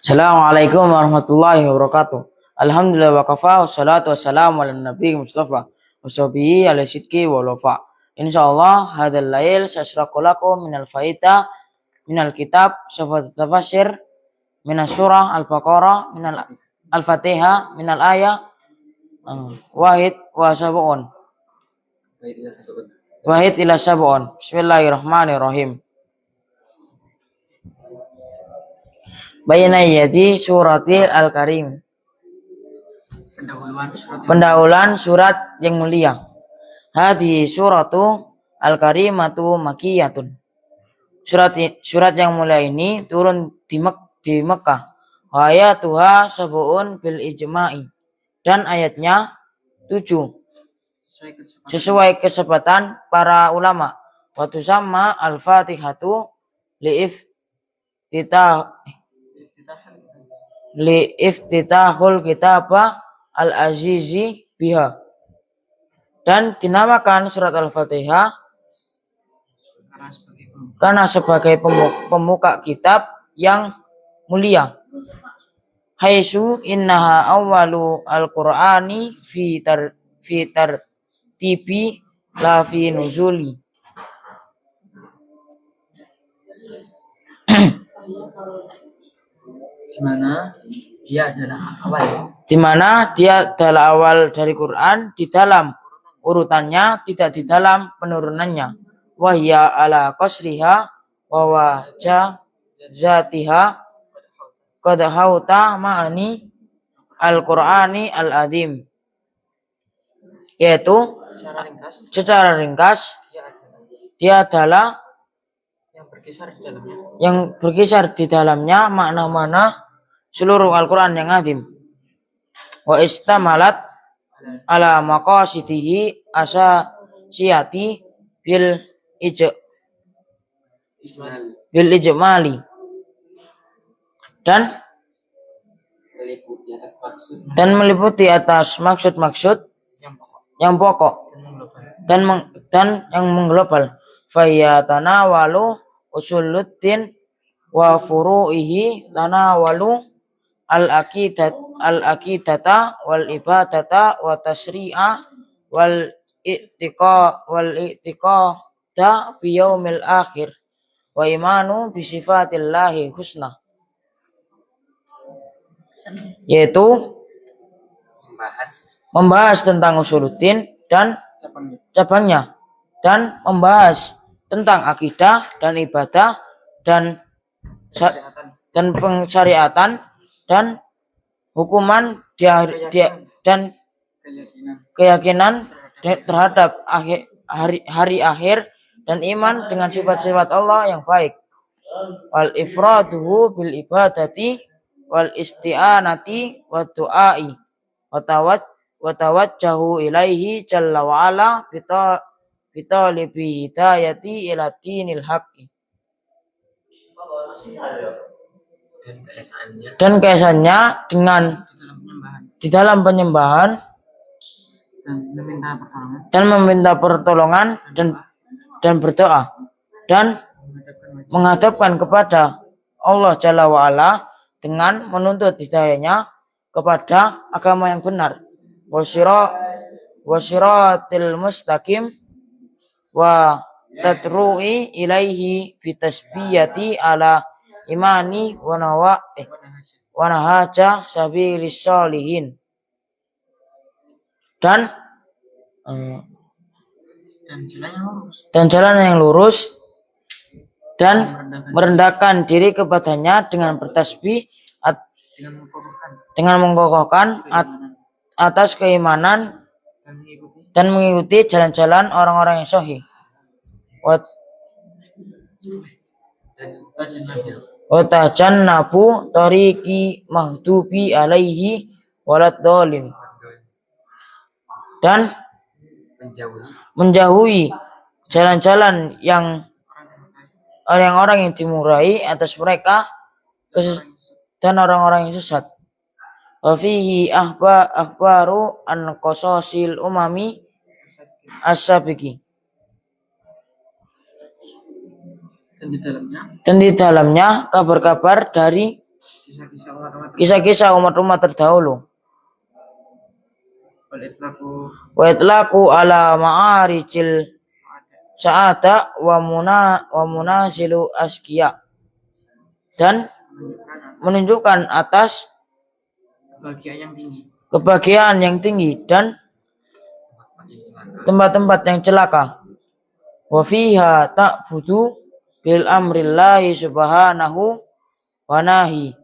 Assalamualaikum warahmatullahi wabarakatuh. Alhamdulillah wa kafa wassalatu wassalamu ala nabi Mustafa wa sahbihi ala sidki wa wafa. Insyaallah hadal lail sasraqu lakum minal faita minal kitab safat tafasir minas surah al-baqarah minal al-fatihah minal ayah wahid wa sab'un wahid ila sab'un. Bismillahirrahmanirrahim. Bayna yadi suratil al-karim. Pendahuluan surat yang mulia. Hadhi suratu al-karimatu makiyatun. Surat yang mulia ini turun di Mekah. Wa ayatuha sab'un bil ijma'i. Dan ayatnya 7 sesuai kesepakatan para ulama. Wa tusamma al-fatihatu li'iftitahul kitabah al-azizi biha, dan dinamakan surat al-fatihah karena sebagai pembuka kitab yang mulia. Haitsu innaha awwalu al-qur'ani fi tartibi la fi nuzuli. Di mana dia adalah awal dari Quran di dalam urutannya, tidak di dalam penurunannya. Wahya ala qasriha wa wajazatiha qad hauta ma'ani al-Qur'ani al-azim. Yaitu secara ringkas dia adalah yang berkisar di dalamnya makna-makna seluruh Al-Quran yang azim. Wa istamalat ala maqasidihi asasiyati bil ijmali, dan meliputi atas maksud-maksud yang pokok dan yang mengglobal. Fayatanawalu usuluddin wa furu'ihi tanawalu al-aqidata wal ibadata wa tasri'a wal i'tiqada bi yaumil akhir wa imanu bi sifatillahi husna, yaitu membahas tentang usuluddin dan cabangnya, dan membahas tentang akidah dan ibadah dan pensyariatan dan hukuman dan keyakinan terhadap hari akhir dan iman dengan sifat-sifat Allah yang baik. Wal ifraduhu bil ibadati wal isti'anati wa du'ai wa tawajjahu ilaihi jalla wa ala bitalibi hidayati ila dinil haqqi. Dan keesaannya dengan di dalam penyembahan dan meminta pertolongan dan berdoa dan menghadapkan kepada Allah Jalla wa'ala dengan menuntut hidayahnya kepada agama yang benar. Wasiratil mustaqim wa tadru'i ilaihi bitasbiyati ala imani wa nahaja sabilis sholihin, dan jalan yang lurus dan merendahkan diri kepadanya dengan bertasbih, dengan mengokohkan atas keimanan dan mengikuti jalan-jalan orang-orang yang sahih. Wa tajannabu tariqi mahdubi alaihi waladhdallin, dan menjauhi jalan-jalan yang orang-orang yang dimurahi atas mereka dan orang-orang yang sesat. Wa fihi akhbaru an qasasil umami as-sabiqi, dan di dalamnya kabar-kabar dari Kisah-kisah umat-umat terdahulu. Wa itlaqu ala ma'aricil sa'ada wa munasilu asqiya, dan menunjukkan atas kebahagiaan yang tinggi dan tempat-tempat yang celaka. Wa fiha ta'budu bil amrillahi subhanahu wa nahi,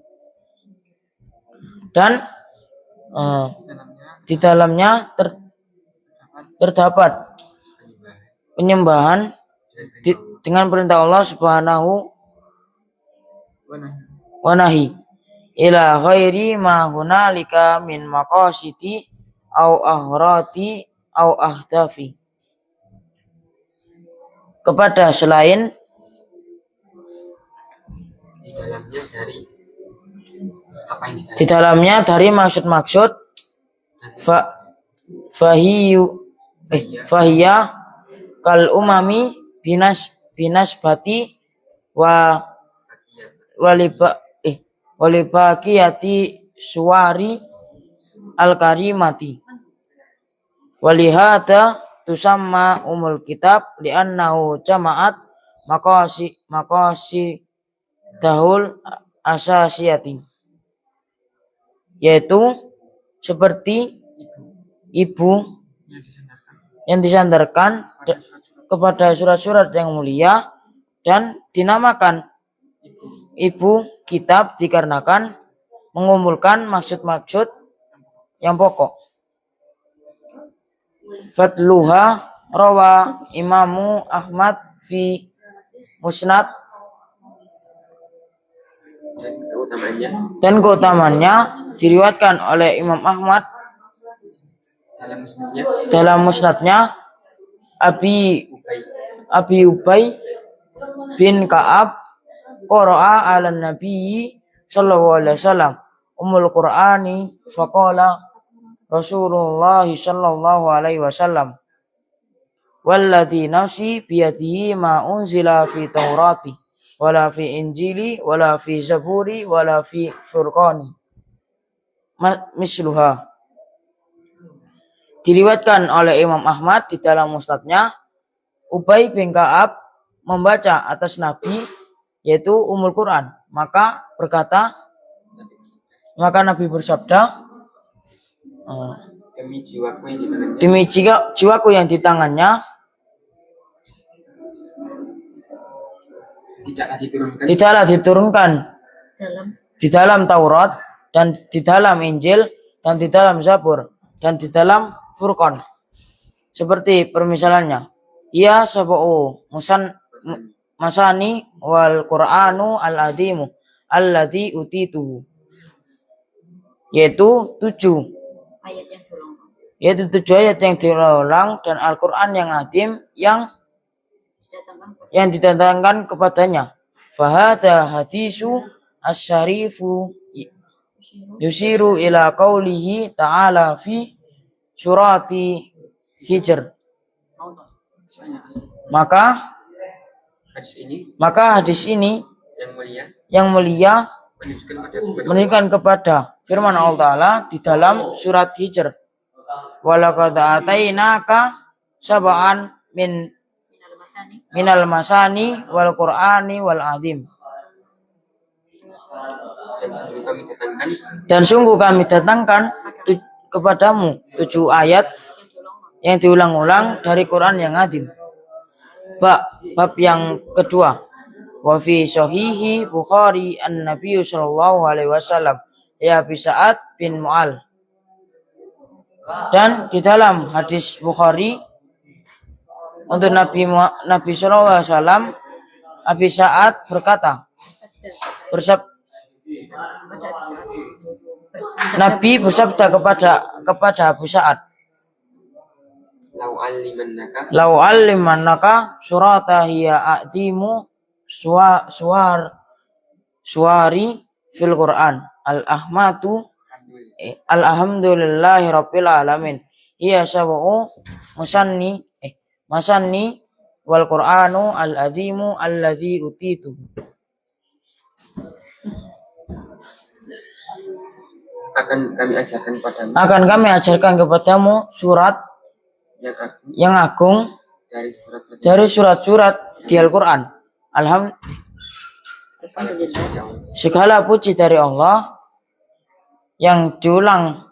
dan di dalamnya terdapat penyembahan dengan perintah Allah subhanahu wa nahi ila ghairi ma hunalika min maqasidi au ahrati au ahdafi, kepada selain di dalamnya dari maksud-maksud fahiya kal umami binasbati walibaqiyati suwari al karimati walihada tusamma umul kitab li'annahu jama'at maqasi dahul asasiyati, yaitu seperti ibu yang disandarkan kepada surat-surat yang mulia, dan dinamakan ibu kitab dikarenakan mengumpulkan maksud-maksud yang pokok. Fadluha rawa Imamu Ahmad fi Musnad, dan keutamannya diriwayatkan oleh Imam Ahmad dalam musnadnya Abi Ubay bin Ka'ab qara'a 'ala Nabi sallallahu alaihi wasallam umul Qur'ani faqala Rasulullah sallallahu alaihi wasallam walladzi nafsi biyadihi ma unzila fi Taurati wala fi Injili wala fi Zaburi wala fi Furqani misluha. Diriwayatkan oleh Imam Ahmad di dalam musnadnya, Ubay bin Ka'ab membaca atas Nabi, yaitu Ummul Quran. Maka Nabi bersabda, demi jiwaku yang di tangannya, tidaklah diturunkan di dalam Taurat dan di dalam Injil dan di dalam Zabur dan di dalam Furqan seperti permisalannya. Ya sab'u masani wal Qur'anu al-azimu alladzi utitu, yaitu 7 ayat yang diulang dan Al-Quran yang azim yang didatangkan kepadanya. Fahada hadisu asyarifu yusiru ila qawlihi ta'ala fi surati Hijr. Maka hadis ini yang mulia menunjukkan kepada firman Allah Ta'ala di dalam surat Hijr. Walaqad atainaka sab'an minal masani wal Qur'ani wal azim. Dan sungguh kami datangkan kepadamu 7 ayat yang diulang-ulang dari Quran yang azim. Bab yang kedua. Wa fi sahihi Bukhari an-Nabi sallallahu alaihi wasallam ya Abi Sa'ad bin Mu'al. Dan di dalam hadis Bukhari untuk Nabi sallallahu alaihi wasallam, Abi Sa'ad berkata, Nabi bersabda kepada Abu Sa'ad, Lau allimannaka surata hiya a'timu suwari fil Qur'an alhamdulillahi rabbil alamin hiya sab'u masanni wal Qur'anu al-azimu alladzi utitu. akan kami ajarkan kepadamu akan kami ajarkan kepadamu surat yang agung dari surat-surat di Al-Quran. Segala puji dari Allah yang diulang,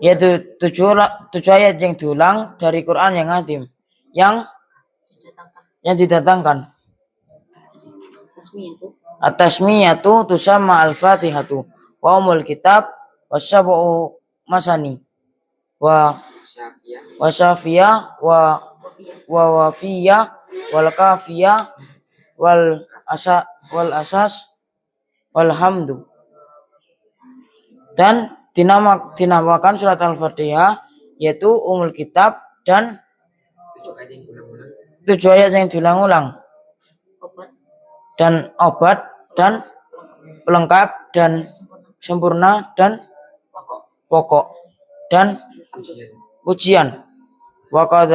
yaitu tujuh ayat yang diulang dari Quran yang azim, yang didatangkan. At-tasmiyatu tusamma al-fatihatu wa umul kitab wa sab'u masani wa syafiyah wa wafiyah wal kafiyah wal asas wal hamdu. Dan dinamakan surat Al-Fatihah yaitu umul kitab dan tujuh ayat yang diulang-ulang, dan obat dan pelengkap dan sempurna dan pokok dan pujian. Wa qad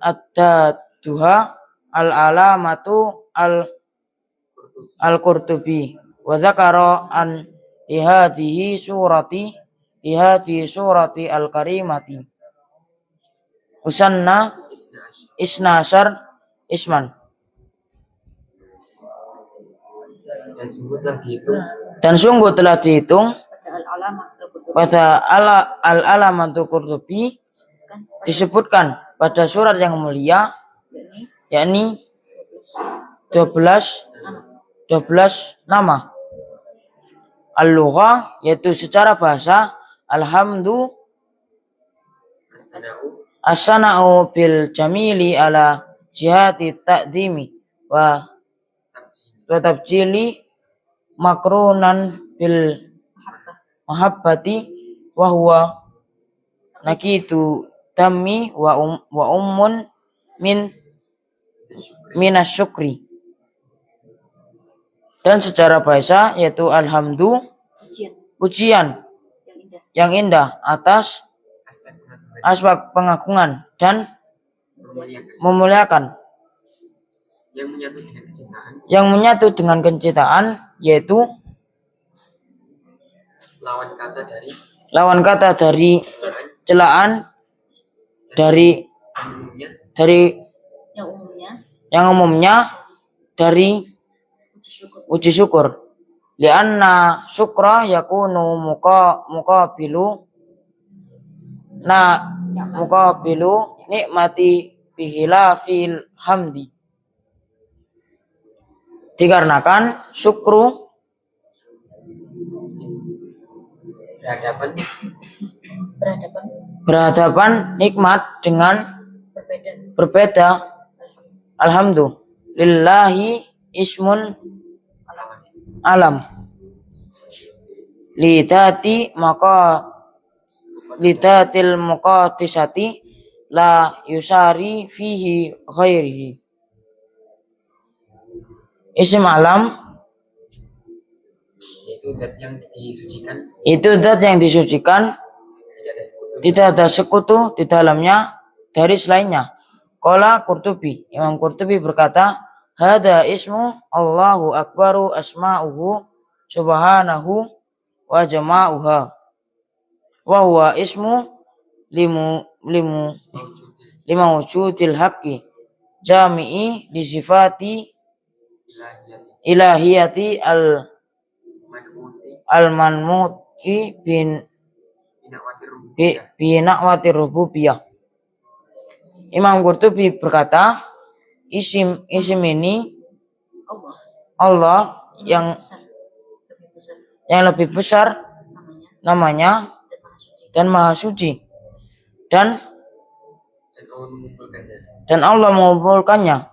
at-duha al-alamatu al-Qurtubi wa dzakara an lihadihi surati al-karimati usanna isnasar isman. Dan sungguh telah dihitung pada al-alamatu Qurtubi disebutkan pada surat yang mulia, yakni 12 nama. Al-lughah yaitu secara bahasa, alhamdu as-sana'u bil jamili ala jihati ta'dimi wa tabjili makrunan bil mahabbati wa huwa nakitu tammi wa ummun minas syukri. Dan secara bahasa yaitu alhamdu pujian yang indah atas aspek pengagungan dan memuliakan yang menyatu dengan kecintaan, yaitu lawan kata dari celaan dari yang umumnya dari uji syukur. Lianna syukra yakunu muqabilu nikmati bihilafil hamdi. Dikarenakan syukru berhadapan nikmat dengan berbeda. Alhamdulillahi ismun alam lidati maka lidatil muqaddisati la yusari fihi ghairihi. Isim alam itu zat yang disucikan, tidak ada sekutu di dalamnya dari selainnya. Qala Qurtubi, Imam Qurtubi berkata, hada ismu Allahu akbaru asma'uhu subhanahu wa jama'uha wa huwa ismu lima wujudil haqqi jami'i li sifati ilahiyati al-manmuti bina'wati rububiyah. Imam Qurtubi berkata, isim ini Allah yang lebih besar namanya dan maha suci, dan Allah mengumpulkannya,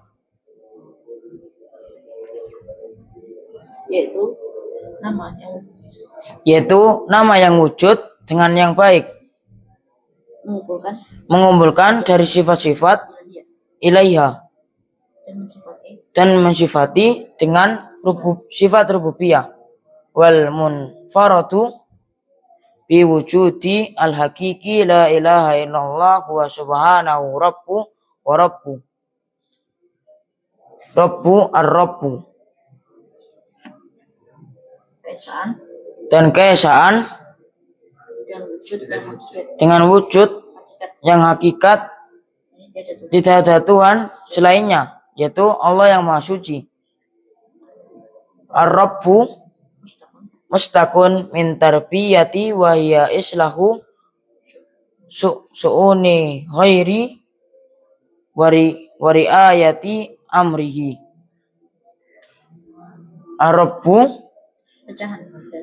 yaitu nama yang wujud dengan yang baik, mengumpulkan dari sifat-sifat ilaiha dan mensifati dengan sifat rububiyah, wal munfaradu bi wujudi al haqiqi la ilaha illallah wa subhanahu rabbu wa rabbu ar-rabbu. Dan keesaan dengan wujud yang hakikat tidak ada Tuhan selainnya, yaitu Allah yang Maha Suci. Ar-Rabbu mustaqun min tarbiyati wa hiya islahu su'uni ghairi wari ayati amrihi. Ar-Rabbu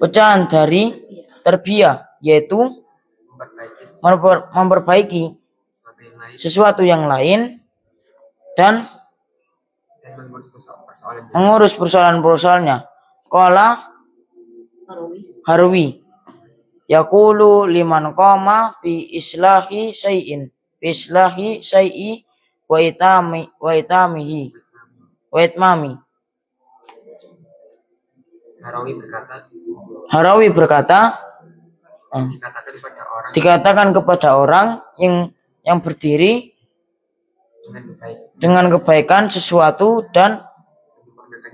pecahan dari tarbiyah, yaitu memperbaiki sesuatu yang lain dan mengurus persoalan-persoalannya. Qala Harwi yaqulu liman qama fi islahi syai'i wa itmami. Harawi berkata dikatakan kepada orang yang berdiri dengan kebaikan sesuatu dan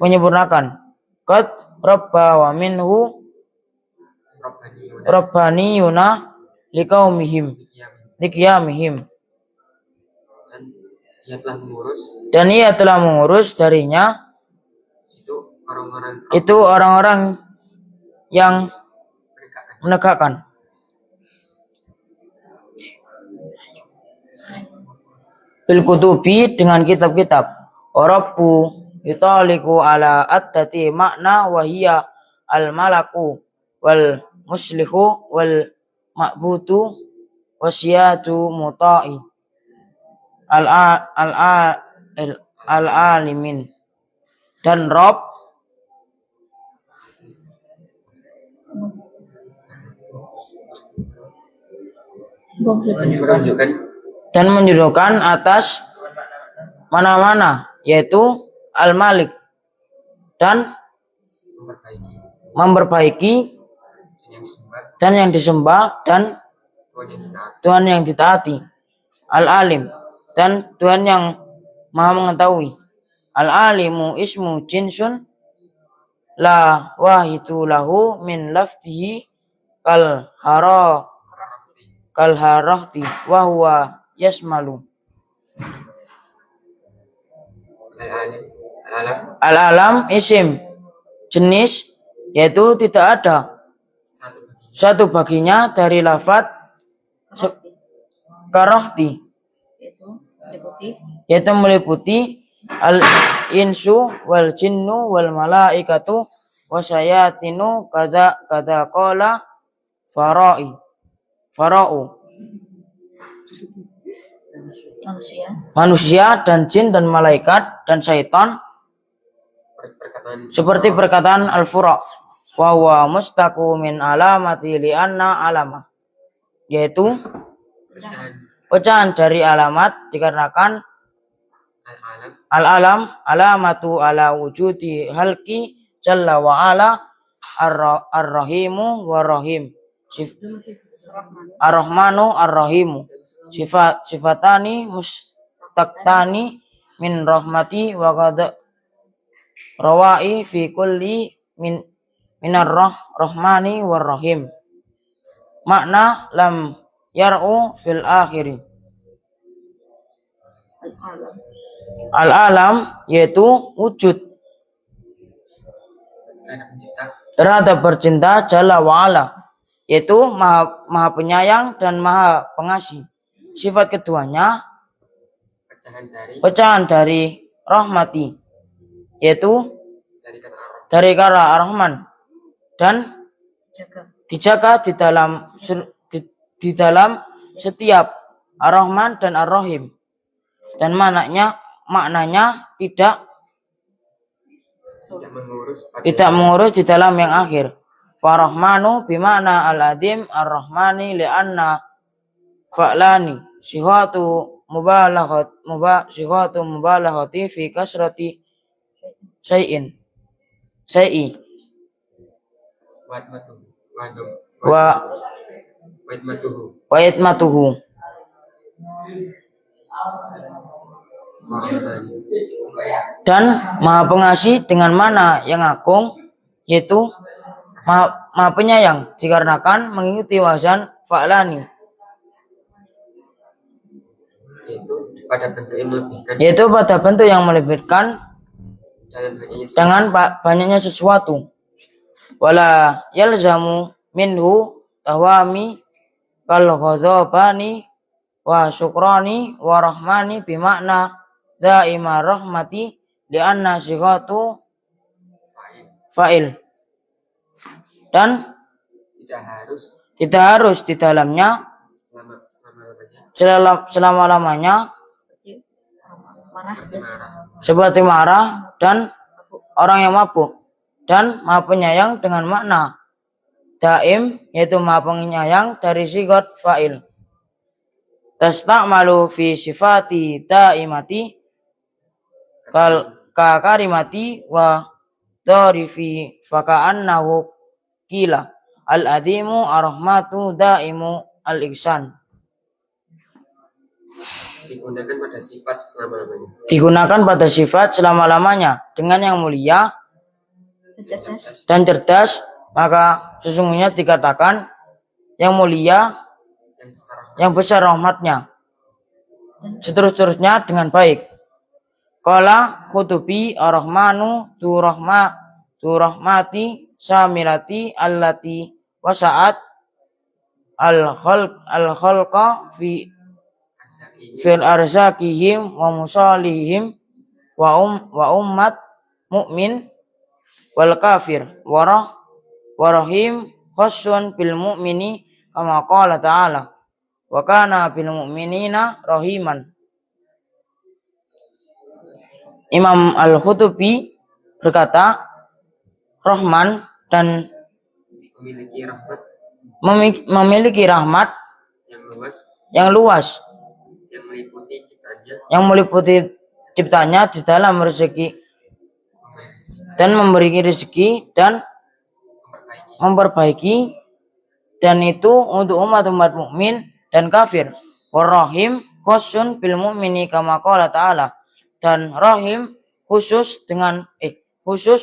menyempurnakan. Qad rabba wa minhu rabbaniyuna liqiyamihim. Dan ia telah mengurus darinya itu orang-orang yang menegakkan. Bil kutubi dengan kitab-kitab. Rabbu yutaliku ala attati makna wahiyya al malaku wal muslihu wal ma'budu wasiyatu muta'i al alimin. Dan Rob dan menunjukkan atas mana-mana, yaitu Al-Malik, dan memperbaiki dan yang disembah dan Tuhan yang ditaati. Al-Alim, dan Tuhan yang Maha mengetahui. Al-Alimu ismu jinsun la wahidu lahu min laftihi kal harahti wa huwa yasmalu. Al-alam isim jenis, yaitu tidak ada satu baginya dari lafaz karohti, yaitu meliputi al-insu wal jinnu wal malaikatu wasayatinu kada qala fara'u manusia dan jin dan malaikat dan syaitan, seperti perkataan al-fura wa huwa mustaqu min alamati li'anna alama, yaitu pecahan dari alamat dikarenakan al-alam alamatu ala wujudi halki jalla wa ala ar-rahimu wa rahim ar-rahmanu ar-rahimu sifatani mustaqtani min rahmati wa qad rawai fi kulli minar rahmani war rahim. Makna lam yar'u fil akhiri. Al-alam yaitu wujud terhadap bercinta jalla wa ala, yaitu maha penyayang dan maha pengasih. Sifat keduanya pecahan dari rahmati, yaitu dari kata ar-Rahman, dan dijaga di dalam setiap ar-Rahman dan ar-Rahim, dan maknanya tidak mengurus di dalam yang akhir. Farahmanu bimana al-adim ar-Rahmani li'anna fa'lani sihatu mubalaghati fi kasrati syai'i wa itmatuhu. Dan maha pengasih dengan mana yang agung, yaitu maha penyayang dikarenakan mengikuti wazan fa'lani, yaitu pada bentuk yang melebihkan dengan banyaknya sesuatu. Wala yalzamu minhu tawami kal ghadabani wa syukrani wa rahmani bimakna daima rahmati lianna sighatu fa'il, dan tidak harus di dalamnya selama-lamanya seperti marah dan orang yang mabuk, dan maha penyayang dengan makna daim, yaitu maha penyayang dari sigat fa'il. Tasta'malu fi sifati daimati ka karimati wa darifi faka'annahu kila al-adimu ar-rahmatu daimu al-ihsan. Digunakan pada sifat selama-lamanya dengan yang mulia dan cerdas, maka sesungguhnya dikatakan yang mulia, yang besar rahmatnya, seterusnya dengan baik. Qala khutubi ar-rahmanu tu rahmati samilati allati wasa'at al-khalqa fil arzakihim wa musalihim wa ummat mu'min wal kafir warahim khassun bil mu'mini kama qala ta'ala wa kana bil mu'minina rahiman. Imam Al-Khutubi berkata, Rahman dan memiliki rahmat yang luas yang meliputi ciptanya di dalam rezeki dan memberi rezeki dan memperbaiki, dan itu untuk umat-umat mukmin dan kafir. Warahim khusun bil mu'mini kama qala ta'ala, dan rahim khusus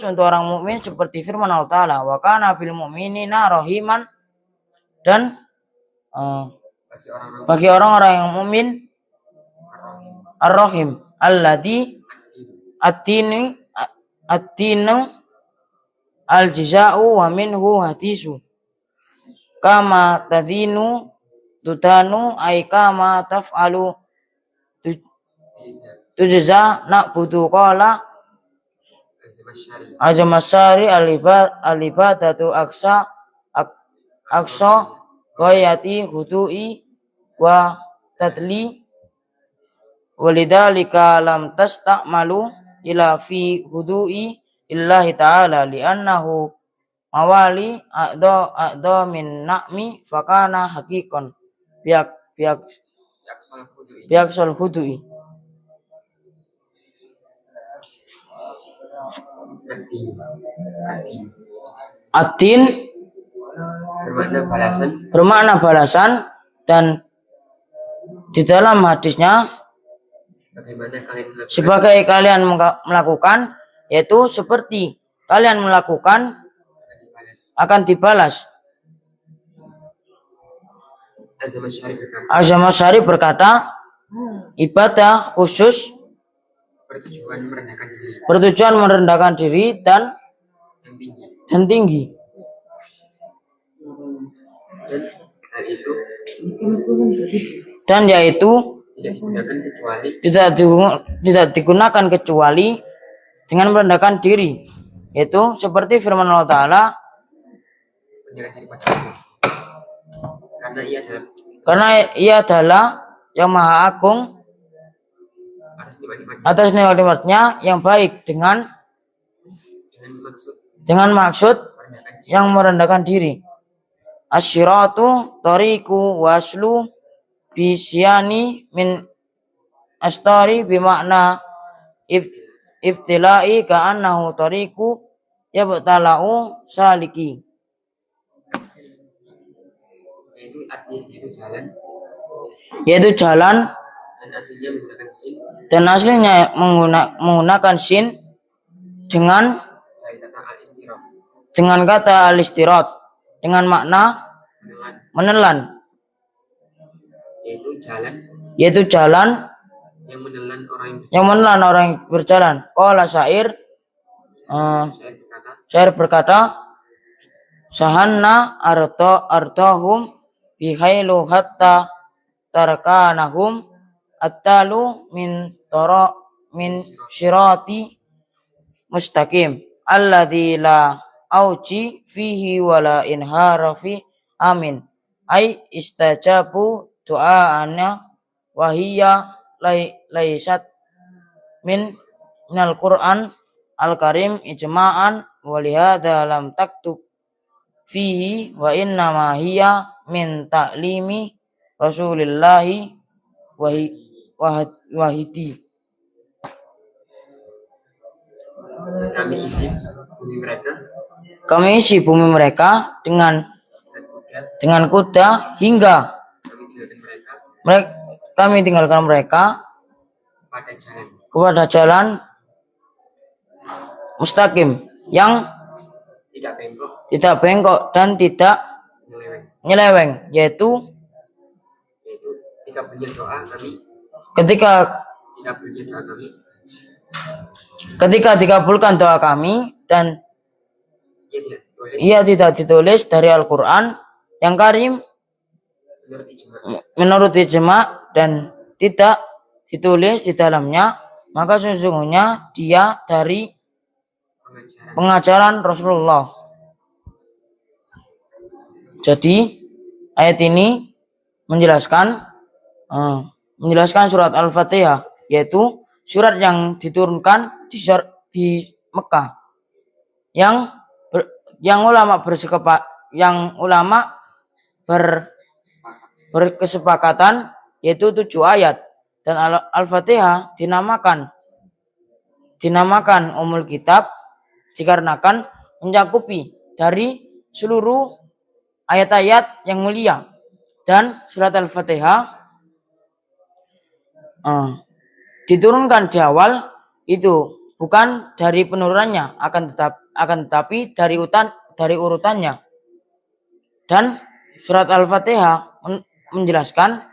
untuk orang mukmin seperti firman Allah Ta'ala, wa kana bil mu'minina rahiman, dan bagi orang-orang yang mukmin ar-rahim alladhi at-tinu al-jaza'u wa minhu hadisu kama tadinu tutanu ay kama taf'alu tujza na'budu qala azamasyari al-ibadatu aksa ghayati hudu'i wa tadli walidhalika lam tasta'malu ila fi hudu'i illahi ta'ala li'annahu mawali a'do min na'mi fakana hakikon biaksal hudu'i. Atin bermakna balasan, dan di dalam hadisnya sebagai kalian melakukan, yaitu seperti kalian melakukan akan dibalas. Az-Zamakhsyari berkata, ibadah khusus bertujuan merendahkan diri dan tinggi. Dan yaitu tidak digunakan kecuali dengan merendahkan diri, yaitu seperti firman Allah Ta'ala, karena ia adalah yang maha agung atas nikmat-nikmatnya yang baik, dengan maksud yang merendahkan diri. Asyiratu tariku waslu bisyani min astari bimakna ibtilai ka'annahu tariku yabtalau saliki, yaitu jalan, dan aslinya menggunakan sin dengan dengan kata al-istirot dengan makna menelan, yaitu jalan yang menelan orang yang berjalan. Qala syair berkata, sahanna artahum bihailu hatta tarkanahum attalu min syirati mustaqim alladzi la auji fihi wala inhara fi amin ay istajabu du'aana wa hiya laysat minal Qur'an al-Karim ijma'an wa lihada lam taktub fihi wa inna ma hiya min ta'limi Rasulillahi wahidi. Kami isi bumi mereka dengan kuda hingga kami tinggalkan mereka kepada jalan mustaqim yang tidak bengkok dan tidak nyeleweng, yaitu ketika dikabulkan doa kami dan ia tidak ditulis dari Al-Quran yang karim menurut ijma dan tidak ditulis di dalamnya, maka sesungguhnya dia dari pengajaran Rasulullah. Jadi ayat ini menjelaskan surat Al-Fatihah, yaitu surat yang diturunkan di Mekah, yang ulama berkesepakatan yaitu 7 ayat, dan Al-Fatihah dinamakan Ummul Kitab dikarenakan mencakupi dari seluruh ayat-ayat yang mulia, dan surat Al-Fatihah diturunkan di awal itu bukan dari penurunannya, akan tetapi dari urutannya. Dan surat Al-Fatihah menjelaskan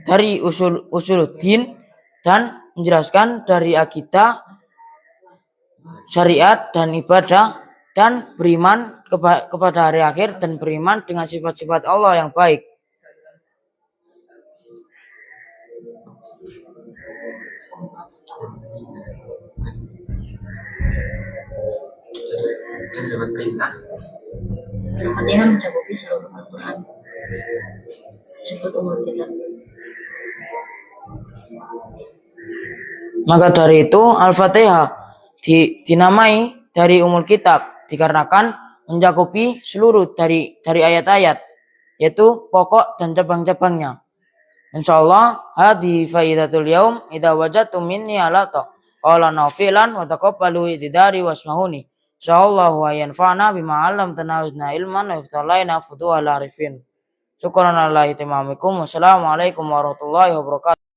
dari usuluddin dan menjelaskan dari akidah, syariat dan ibadah, dan beriman kepada hari akhir dan beriman dengan sifat-sifat Allah yang baik. Dapat perintah Al-Fatihah mencakupi seluruh Al-Quran, disebut Ummul Kitab. Maka dari itu Al-Fatihah dinamai dari Ummul Kitab dikarenakan mencakupi seluruh dari ayat-ayat, yaitu pokok dan cabang-cabangnya. Insyaallah hadi faidatul yaum idza wajadtum minni alata qala nafilan wa taqabbalu idari wasmahuni. Insyaallah wa yanfa'na bima 'allamtana wa zidna ilman wa iftalaina futuhal arifin. Syukran lillahi tamamikum. Wassalamualaikum warahmatullahi wabarakatuh.